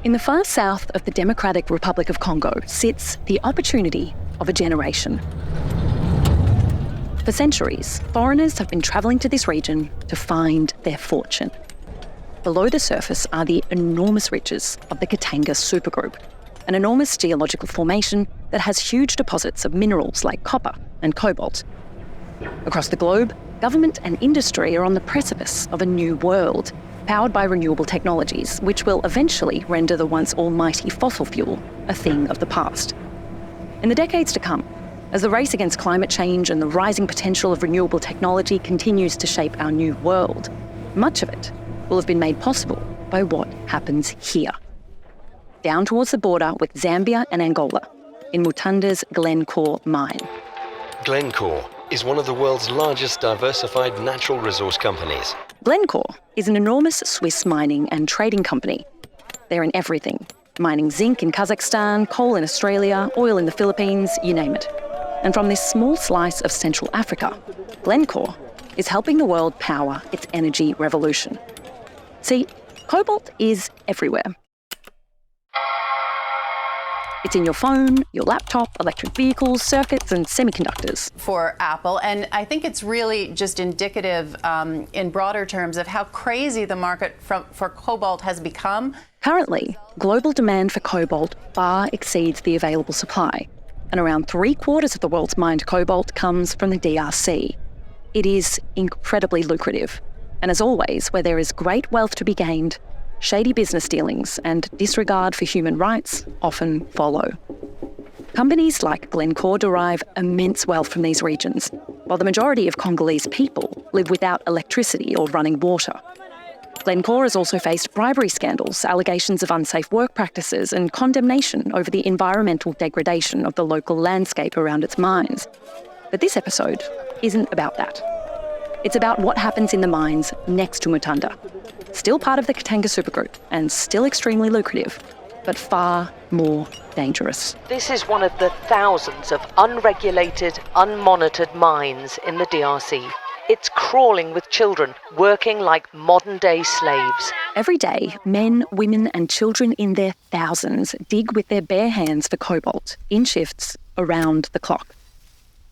In the far south of the Democratic Republic of Congo sits the opportunity of a generation. For centuries, foreigners have been travelling to this region to find their fortune. Below the surface are the enormous riches of the Katanga supergroup, an enormous geological formation that has huge deposits of minerals like copper and cobalt. Across the globe, government and industry are on the precipice of a new world, powered by renewable technologies, which will eventually render the once almighty fossil fuel a thing of the past. In the decades to come, as the race against climate change and the rising potential of renewable technology continues to shape our new world, much of it will have been made possible by what happens here. Down towards the border with Zambia and Angola, in Mutanda's Glencore mine. Glencore is one of the world's largest diversified natural resource companies. Glencore is an enormous Swiss mining and trading company. They're in everything: mining zinc in Kazakhstan, coal in Australia, oil in the Philippines, you name it. And from this small slice of Central Africa, Glencore is helping the world power its energy revolution. See, cobalt is everywhere. It's in your phone, your laptop, electric vehicles, circuits, and semiconductors. For Apple, and I think it's really just indicative in broader terms of how crazy the market for cobalt has become. Currently, global demand for cobalt far exceeds the available supply, and around 3/4 of the world's mined cobalt comes from the DRC. It is incredibly lucrative, and as always, where there is great wealth to be gained, shady business dealings and disregard for human rights often follow. Companies like Glencore derive immense wealth from these regions, while the majority of Congolese people live without electricity or running water. Glencore has also faced bribery scandals, allegations of unsafe work practices, and condemnation over the environmental degradation of the local landscape around its mines. But this episode isn't about that. It's about what happens in the mines next to Mutanda. Still part of the Katanga supergroup and still extremely lucrative, but far more dangerous. This is one of the thousands of unregulated, unmonitored mines in the DRC. It's crawling with children, working like modern-day slaves. Every day, men, women and children in their thousands dig with their bare hands for cobalt in shifts around the clock.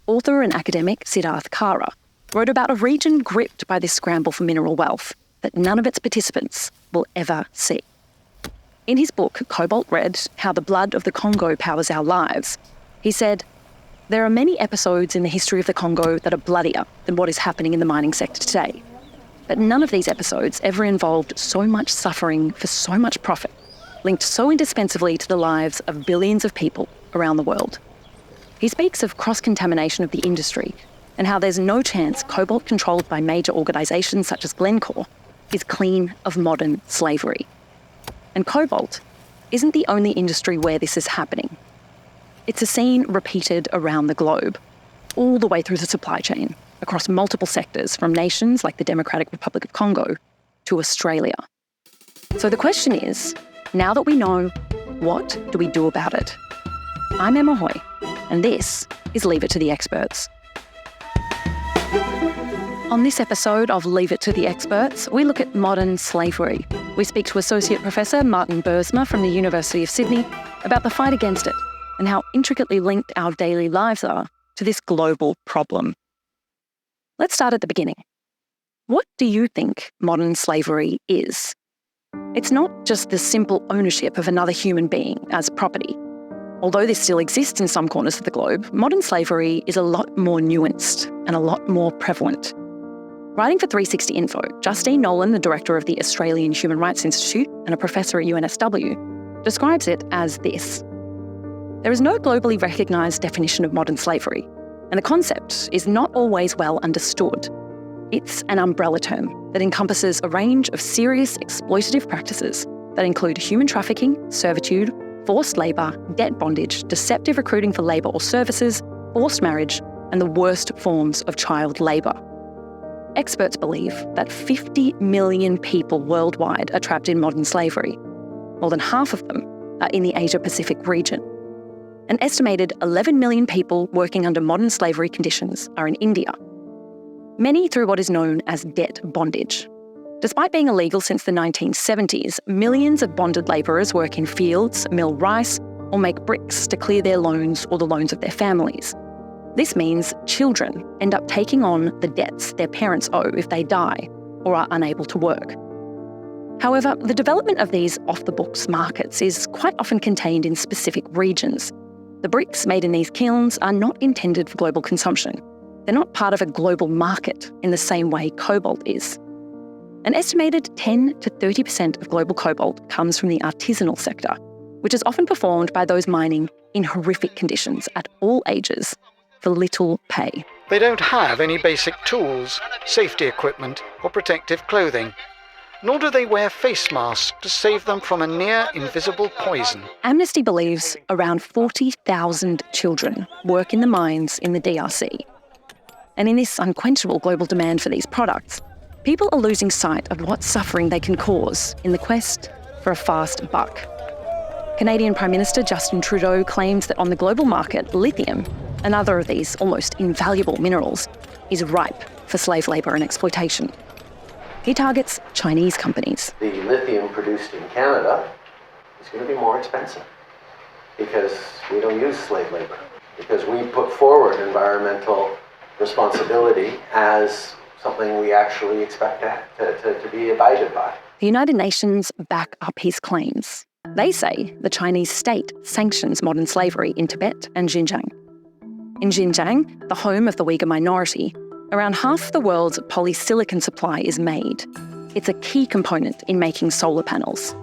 Author and academic Siddharth Kara wrote about a region gripped by this scramble for mineral wealth that none of its participants will ever see. In his book, Cobalt Red, How the Blood of the Congo Powers Our Lives, he said, "There are many episodes in the history of the Congo that are bloodier than what is happening in the mining sector today. But none of these episodes ever involved so much suffering for so much profit, linked so indispensably to the lives of billions of people around the world." He speaks of cross-contamination of the industry and how there's no chance cobalt controlled by major organisations such as Glencore is clean of modern slavery. And cobalt isn't the only industry where this is happening. It's a scene repeated around the globe, all the way through the supply chain, across multiple sectors, from nations like the Democratic Republic of Congo to Australia. So the question is, now that we know, what do we do about it? I'm Emma Hoy, and this is Leave It to the Experts. On this episode of Leave It to the Experts, we look at modern slavery. We speak to Associate Professor Martijn Boersma from the University of Sydney about the fight against it and how intricately linked our daily lives are to this global problem. Let's start at the beginning. What do you think modern slavery is? It's not just the simple ownership of another human being as property. Although this still exists in some corners of the globe, modern slavery is a lot more nuanced and a lot more prevalent. Writing for 360 Info, Justine Nolan, the director of the Australian Human Rights Institute and a professor at UNSW, describes it as this: "There is no globally recognised definition of modern slavery, and the concept is not always well understood. It's an umbrella term that encompasses a range of serious exploitative practices that include human trafficking, servitude, forced labour, debt bondage, deceptive recruiting for labour or services, forced marriage, and the worst forms of child labour." Experts believe that 50 million people worldwide are trapped in modern slavery. More than half of them are in the Asia-Pacific region. An estimated 11 million people working under modern slavery conditions are in India. Many through what is known as debt bondage. Despite being illegal since the 1970s, millions of bonded labourers work in fields, mill rice, or make bricks to clear their loans or the loans of their families. This means children end up taking on the debts their parents owe if they die or are unable to work. However, the development of these off-the-books markets is quite often contained in specific regions. The bricks made in these kilns are not intended for global consumption. They're not part of a global market in the same way cobalt is. An estimated 10 to 30% of global cobalt comes from the artisanal sector, which is often performed by those mining in horrific conditions at all ages for little pay. They don't have any basic tools, safety equipment, or protective clothing. Nor do they wear face masks to save them from a near-invisible poison. Amnesty believes around 40,000 children work in the mines in the DRC. And in this unquenchable global demand for these products, people are losing sight of what suffering they can cause in the quest for a fast buck. Canadian Prime Minister Justin Trudeau claims that on the global market, lithium, another of these almost invaluable minerals, is ripe for slave labour and exploitation. He targets Chinese companies. The lithium produced in Canada is going to be more expensive because we don't use slave labor, because we put forward environmental responsibility as something we actually expect to be abided by. The United Nations back up his claims. They say the Chinese state sanctions modern slavery in Tibet and Xinjiang. In Xinjiang, the home of the Uyghur minority, around half the world's polysilicon supply is made. It's a key component in making solar panels.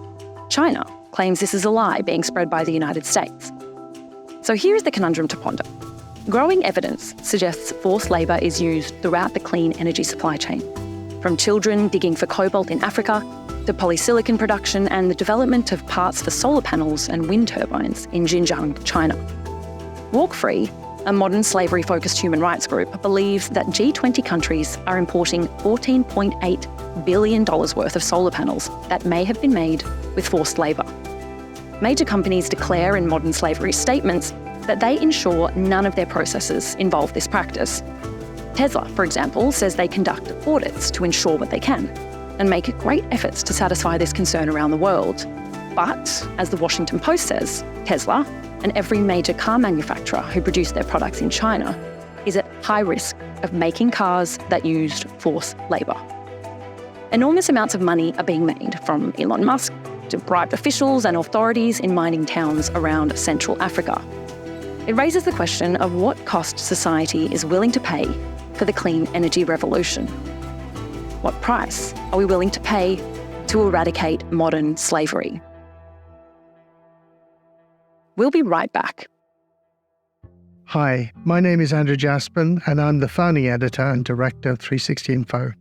China claims this is a lie being spread by the United States. So here's the conundrum to ponder. Growing evidence suggests forced labour is used throughout the clean energy supply chain, from children digging for cobalt in Africa to polysilicon production and the development of parts for solar panels and wind turbines in Xinjiang, China. Walk Free, a modern slavery-focused human rights group, believes that G20 countries are importing $14.8 billion worth of solar panels that may have been made with forced labour. Major companies declare in modern slavery statements that they ensure none of their processes involve this practice. Tesla, for example, says they conduct audits to ensure what they can and make great efforts to satisfy this concern around the world. But, as the Washington Post says, Tesla and every major car manufacturer who produced their products in China is at high risk of making cars that used forced labour. Enormous amounts of money are being made from Elon Musk to bribed officials and authorities in mining towns around Central Africa. It raises the question of what cost society is willing to pay for the clean energy revolution. What price are we willing to pay to eradicate modern slavery? We'll be right back. Hi, my name is Andrew Jaspin, and I'm the founding editor and director of 360 Info.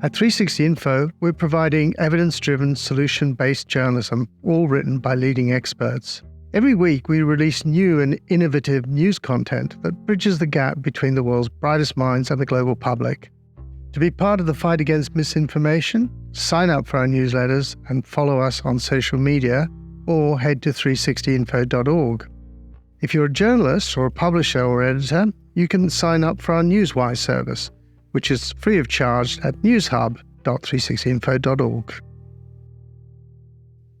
At 360 Info, we're providing evidence-driven, solution-based journalism, all written by leading experts. Every week, we release new and innovative news content that bridges the gap between the world's brightest minds and the global public. To be part of the fight against misinformation, sign up for our newsletters and follow us on social media, or head to 360info.org. If you're a journalist or a publisher or editor, you can sign up for our Newswire service, which is free of charge at newshub.360info.org.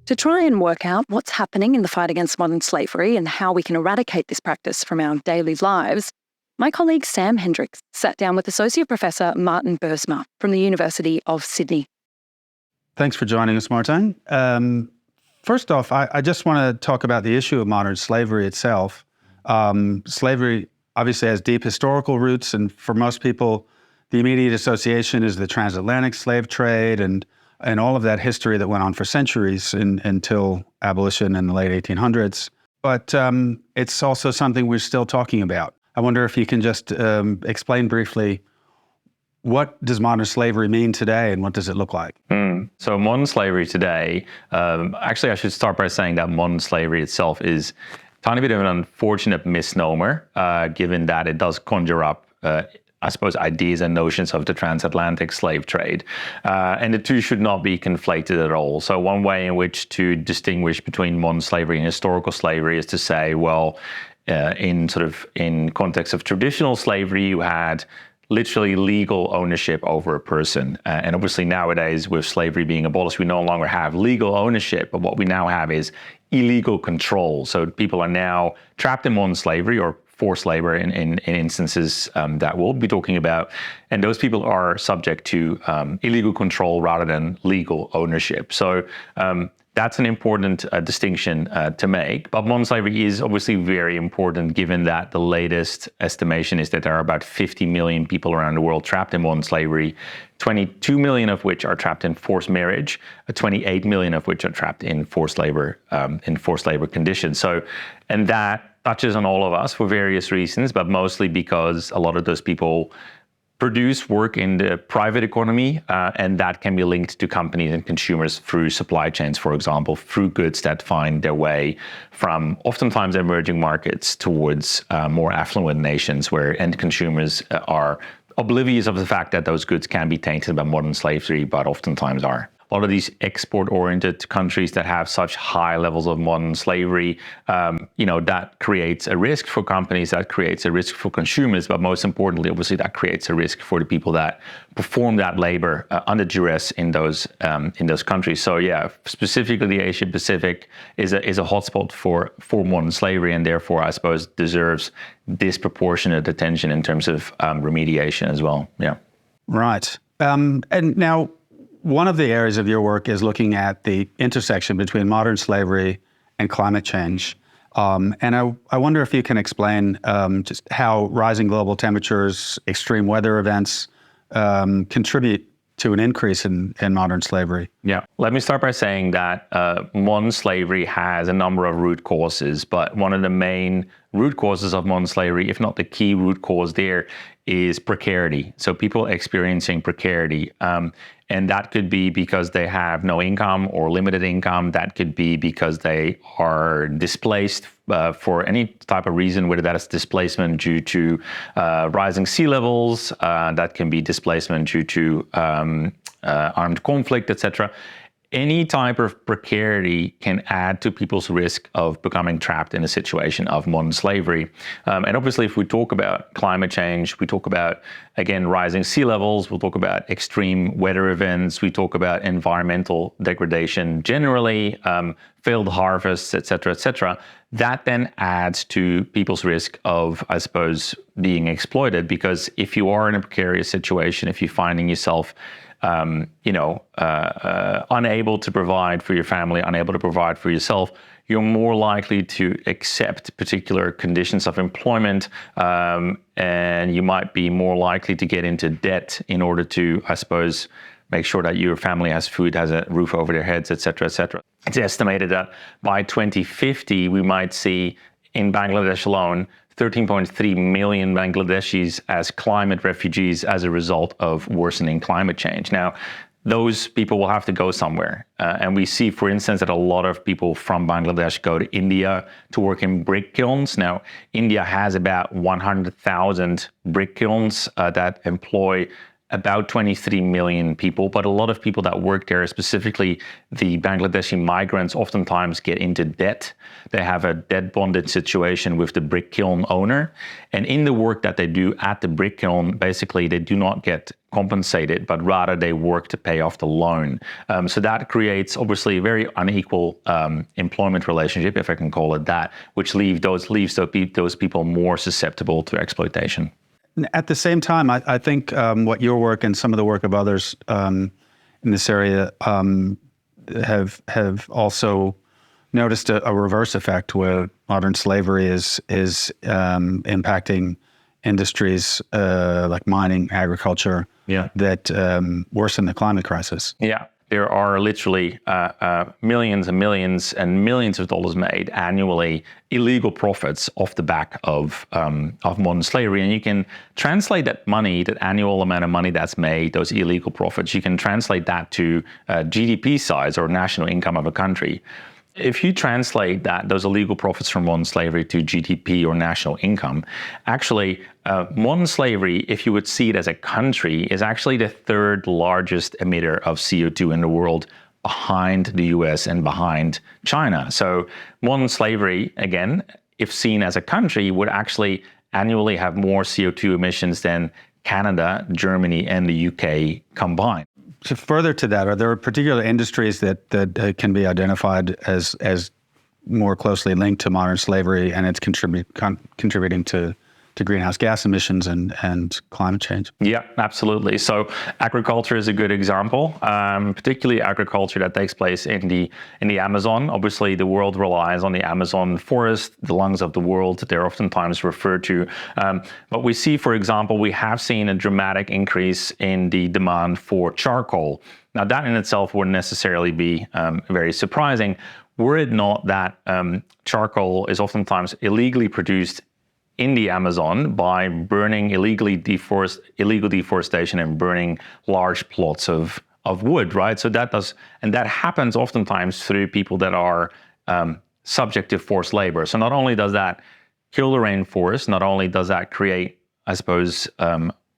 To try and work out what's happening in the fight against modern slavery and how we can eradicate this practice from our daily lives, my colleague Sam Hendricks sat down with Associate Professor Martijn Boersma from the University of Sydney. Thanks for joining us, Martijn. First off, I just want to talk about the issue of modern slavery itself. Slavery obviously has deep historical roots, and for most people, the immediate association is the transatlantic slave trade and all of that history that went on for centuries until abolition in the late 1800s. But it's also something we're still talking about. I wonder if you can just explain briefly, what does modern slavery mean today and what does it look like? So modern slavery today, actually I should start by saying that modern slavery itself is a tiny bit of an unfortunate misnomer, given that it does conjure up I suppose, ideas and notions of the transatlantic slave trade. And the two should not be conflated at all. So one way in which to distinguish between modern slavery and historical slavery is to say, well, in context of traditional slavery, you had literally legal ownership over a person. And obviously nowadays, with slavery being abolished, we no longer have legal ownership, but what we now have is illegal control. So people are now trapped in modern slavery or forced labor in instances that we'll be talking about. And those people are subject to illegal control rather than legal ownership. So that's an important distinction to make. But modern slavery is obviously very important, given that the latest estimation is that there are about 50 million people around the world trapped in modern slavery, 22 million of which are trapped in forced marriage, 28 million of which are trapped in forced labor conditions. So, and that touches on all of us for various reasons, but mostly because a lot of those people produce work in the private economy, and that can be linked to companies and consumers through supply chains, for example, through goods that find their way from oftentimes emerging markets towards more affluent nations where end consumers are oblivious of the fact that those goods can be tainted by modern slavery, but oftentimes are. A lot of these export-oriented countries that have such high levels of modern slavery, that creates a risk for companies, that creates a risk for consumers, but most importantly, obviously, that creates a risk for the people that perform that labor under duress in those countries. So yeah, specifically the Asia Pacific is a hotspot for modern slavery, and therefore, I suppose, deserves disproportionate attention in terms of remediation as well. Yeah. Right. And now, one of the areas of your work is looking at the intersection between modern slavery and climate change. And I wonder if you can explain just how rising global temperatures, extreme weather events contribute to an increase in modern slavery. Yeah. Let me start by saying that modern slavery has a number of root causes, but one of the main root causes of modern slavery, if not the key root cause there, is precarity. So people experiencing precarity. And that could be because they have no income or limited income. That could be because they are displaced for any type of reason, whether that is displacement due to rising sea levels, that can be displacement due to armed conflict, etc. Any type of precarity can add to people's risk of becoming trapped in a situation of modern slavery. And obviously, if we talk about climate change, we talk about, again, rising sea levels, we'll talk about extreme weather events, we talk about environmental degradation generally, failed harvests, et cetera, that then adds to people's risk of, I suppose, being exploited. Because if you are in a precarious situation, if you're finding yourself unable to provide for your family, unable to provide for yourself, you're more likely to accept particular conditions of employment, and you might be more likely to get into debt in order to, I suppose, make sure that your family has food, has a roof over their heads, et cetera, et cetera. It's estimated that by 2050, we might see in Bangladesh alone 13.3 million Bangladeshis as climate refugees as a result of worsening climate change. Now, those people will have to go somewhere. And we see, for instance, that a lot of people from Bangladesh go to India to work in brick kilns. Now, India has about 100,000 brick kilns that employ about 23 million people, but a lot of people that work there, specifically the Bangladeshi migrants, oftentimes get into debt. They have a debt bonded situation with the brick kiln owner. And in the work that they do at the brick kiln, basically they do not get compensated, but rather they work to pay off the loan. So that creates obviously a very unequal employment relationship, if I can call it that, which leaves those people more susceptible to exploitation. At the same time, I think what your work and some of the work of others in this area have also noticed a reverse effect where modern slavery is impacting industries like mining, agriculture, that worsen the climate crisis. Yeah. There are literally millions and millions and millions of dollars made annually, illegal profits off the back of modern slavery. And you can translate that money, that annual amount of money that's made, those illegal profits, you can translate that to GDP size or national income of a country. If you translate those illegal profits from modern slavery to GDP or national income, actually, modern slavery, if you would see it as a country, is actually the third largest emitter of CO2 in the world, behind the US and behind China. So modern slavery, again, if seen as a country, would actually annually have more CO2 emissions than Canada, Germany, and the UK combined. Further to that, are there particular industries that can be identified as more closely linked to modern slavery, and it's contributing to greenhouse gas emissions and climate change? Yeah, absolutely. So agriculture is a good example, particularly agriculture that takes place in the Amazon. Obviously, the world relies on the Amazon forest, the lungs of the world, they're oftentimes referred to. But we see, for example, we have seen a dramatic increase in the demand for charcoal. Now, that in itself wouldn't necessarily be very surprising, were it not that charcoal is oftentimes illegally produced in the Amazon by burning illegal deforestation and burning large plots of wood, right? So that happens oftentimes through people that are subject to forced labor. So not only does that kill the rainforest, not only does that create, I suppose,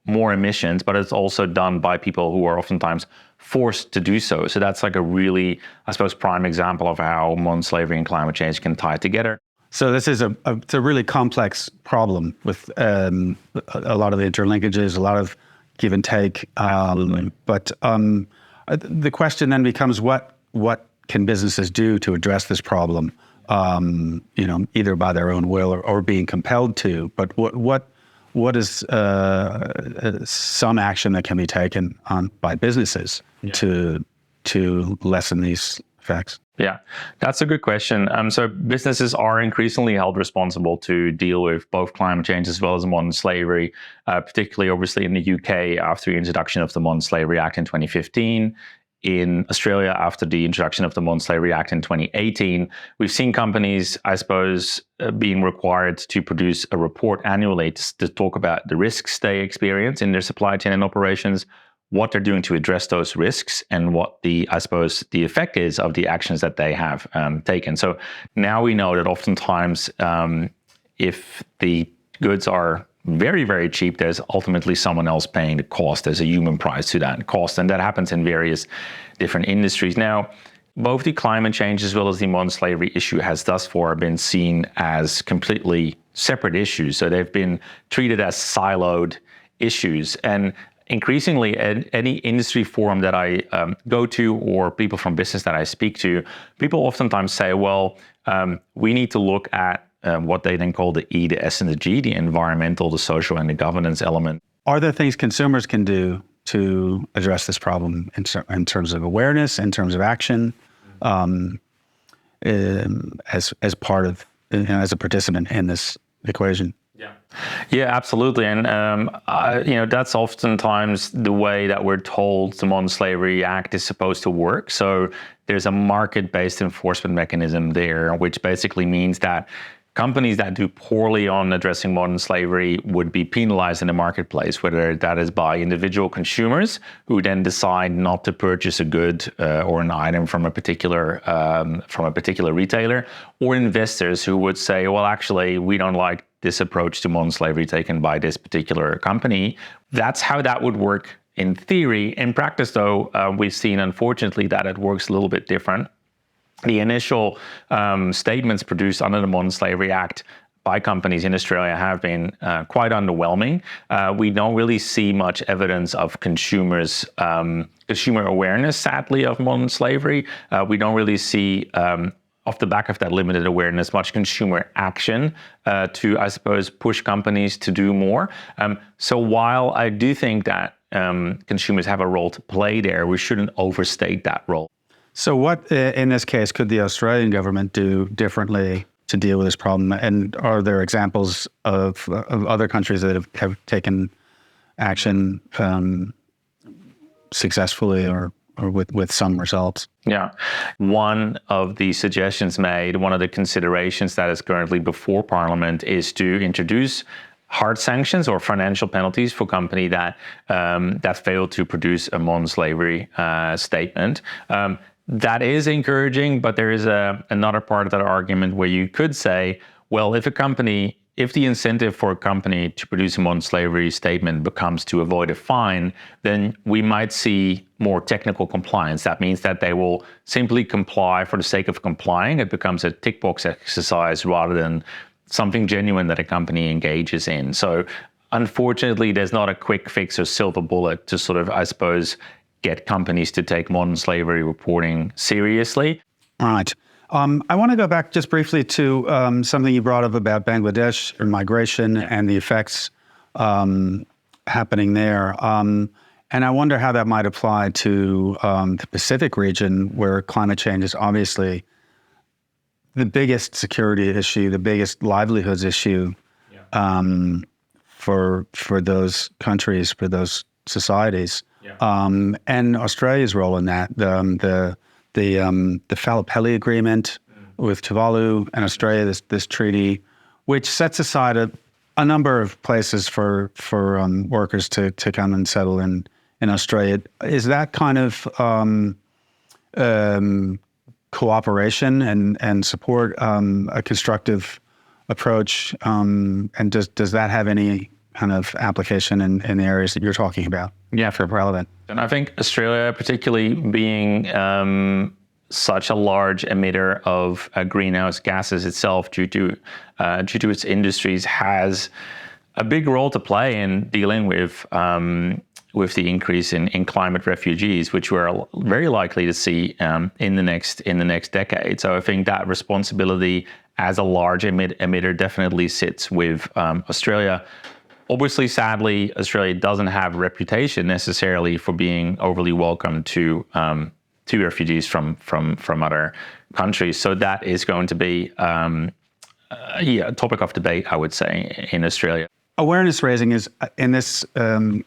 more emissions, but it's also done by people who are oftentimes forced to do so. So that's like a really, I suppose, prime example of how modern slavery and climate change can tie together. So this is it's a really complex problem with a lot of the interlinkages, a lot of give and take. But the question then becomes, what can businesses do to address this problem? Either by their own will or being compelled to. But what is some action that can be taken by businesses to lessen these effects? Yeah, that's a good question. So businesses are increasingly held responsible to deal with both climate change as well as modern slavery, particularly obviously in the UK after the introduction of the Modern Slavery Act in 2015. In Australia, after the introduction of the Modern Slavery Act in 2018, we've seen companies, I suppose, being required to produce a report annually to talk about the risks they experience in their supply chain and operations, what they're doing to address those risks, and what the effect is of the actions that they have taken. So now we know that oftentimes if the goods are very, very cheap, there's ultimately someone else paying the cost. There's a human price to that cost, and that happens in various different industries. Now, both the climate change as well as the modern slavery issue has thus far been seen as completely separate issues. So they've been treated as siloed issues. And increasingly, any industry forum that I go to or people from business that I speak to, people oftentimes say, well, we need to look at what they then call the E, the S, and the G, the environmental, the social, and the governance element. Are there things consumers can do to address this problem in terms of awareness, in terms of action, as part of, as a participant in this equation? Yeah, absolutely. And, that's oftentimes the way that we're told the Modern Slavery Act is supposed to work. So there's a market-based enforcement mechanism there, which basically means that companies that do poorly on addressing modern slavery would be penalized in the marketplace, whether that is by individual consumers who then decide not to purchase a good or an item from a particular retailer, or investors who would say, well, actually, we don't like this approach to modern slavery taken by this particular company. That's how that would work in theory. In practice, though, we've seen, unfortunately, that it works a little bit different. The initial statements produced under the Modern Slavery Act by companies in Australia have been quite underwhelming. We don't really see much evidence of consumer awareness, sadly, of modern slavery. We don't really see, off the back of that limited awareness, much consumer action to, I suppose, push companies to do more. So while I do think that consumers have a role to play there, we shouldn't overstate that role. So what, in this case, could the Australian government do differently to deal with this problem? And are there examples of other countries that have taken action successfully or with some results? Yeah. One of the suggestions made, one of the considerations that is currently before Parliament is to introduce hard sanctions or financial penalties for company that fail to produce a modern slavery statement. That is encouraging, but there is another part of that argument where you could say, well, if the incentive for a company to produce a modern slavery statement becomes to avoid a fine, then we might see more technical compliance. That means that they will simply comply for the sake of complying. It becomes a tick box exercise rather than something genuine that a company engages in. So unfortunately, there's not a quick fix or silver bullet to sort of, I suppose, get companies to take modern slavery reporting seriously. All right. I want to go back just briefly to something you brought up about Bangladesh and migration and the effects happening there. And I wonder how that might apply to the Pacific region, where climate change is obviously the biggest security issue, the biggest livelihoods issue for those countries, for those societies. And Australia's role in that, the Fallapelli Agreement with Tuvalu and Australia, this treaty, which sets aside a number of places for workers to come and settle in Australia. Is that kind of cooperation and support a constructive approach? And does that have any kind of application in the areas that you're talking about? Yeah, for relevant. And I think Australia, particularly being such a large emitter of greenhouse gases itself due to its industries, has a big role to play in dealing with the increase in climate refugees, which we're very likely to see in the next decade. So I think that responsibility as a large emitter definitely sits with Australia. Obviously, sadly, Australia doesn't have a reputation necessarily for being overly welcome to refugees from other countries. So that is going to be a topic of debate, I would say, in Australia. Awareness raising is, in this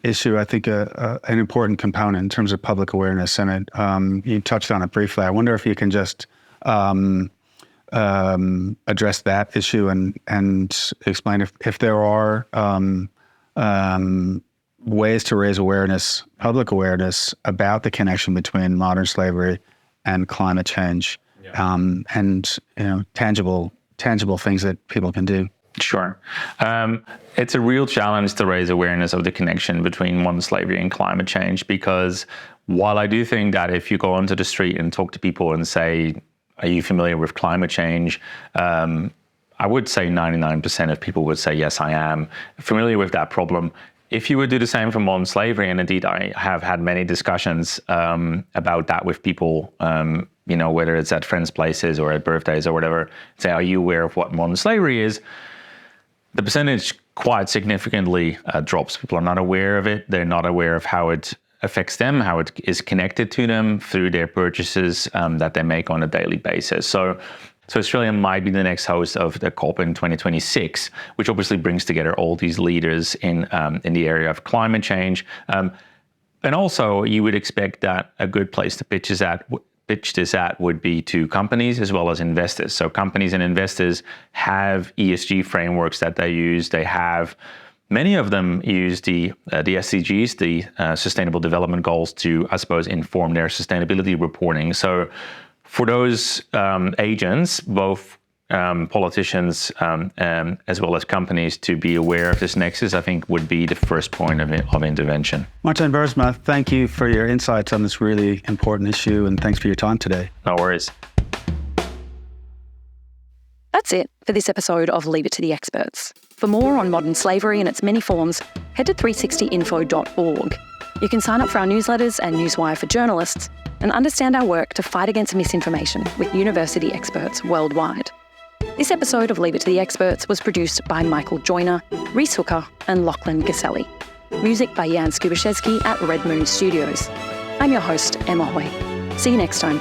issue, I think, an important component in terms of public awareness. And you touched on it briefly. I wonder if you can just address that issue and explain if there are ways to raise awareness, public awareness, about the connection between modern slavery and climate change, and tangible things that people can do. Sure. It's a real challenge to raise awareness of the connection between modern slavery and climate change, because while I do think that if you go onto the street and talk to people and say, are you familiar with climate change? I would say 99% of people would say, yes, I am familiar with that problem. If you would do the same for modern slavery, and indeed I have had many discussions about that with people, whether it's at friends' places or at birthdays or whatever, say, are you aware of what modern slavery is? The percentage quite significantly drops. People are not aware of it. They're not aware of how it affects them, how it is connected to them through their purchases that they make on a daily basis. So Australia might be the next host of the COP in 2026, which obviously brings together all these leaders in the area of climate change. And also, you would expect that a good place to pitch this at would be to companies as well as investors. So companies and investors have ESG frameworks that they use. They have, many of them use the SDGs, the Sustainable Development Goals, to, I suppose, inform their sustainability reporting. So for those agents, both politicians as well as companies, to be aware of this nexus, I think would be the first point of intervention. Martijn Boersma, thank you for your insights on this really important issue, and thanks for your time today. No worries. That's it for this episode of Leave It to the Experts. For more on modern slavery and its many forms, head to 360info.org. You can sign up for our newsletters and Newswire for journalists and understand our work to fight against misinformation with university experts worldwide. This episode of Leave It to the Experts was produced by Michael Joyner, Reese Hooker and Lachlan Gaselli. Music by Jan Skubaszewski at Red Moon Studios. I'm your host, Emma Hoy. See you next time.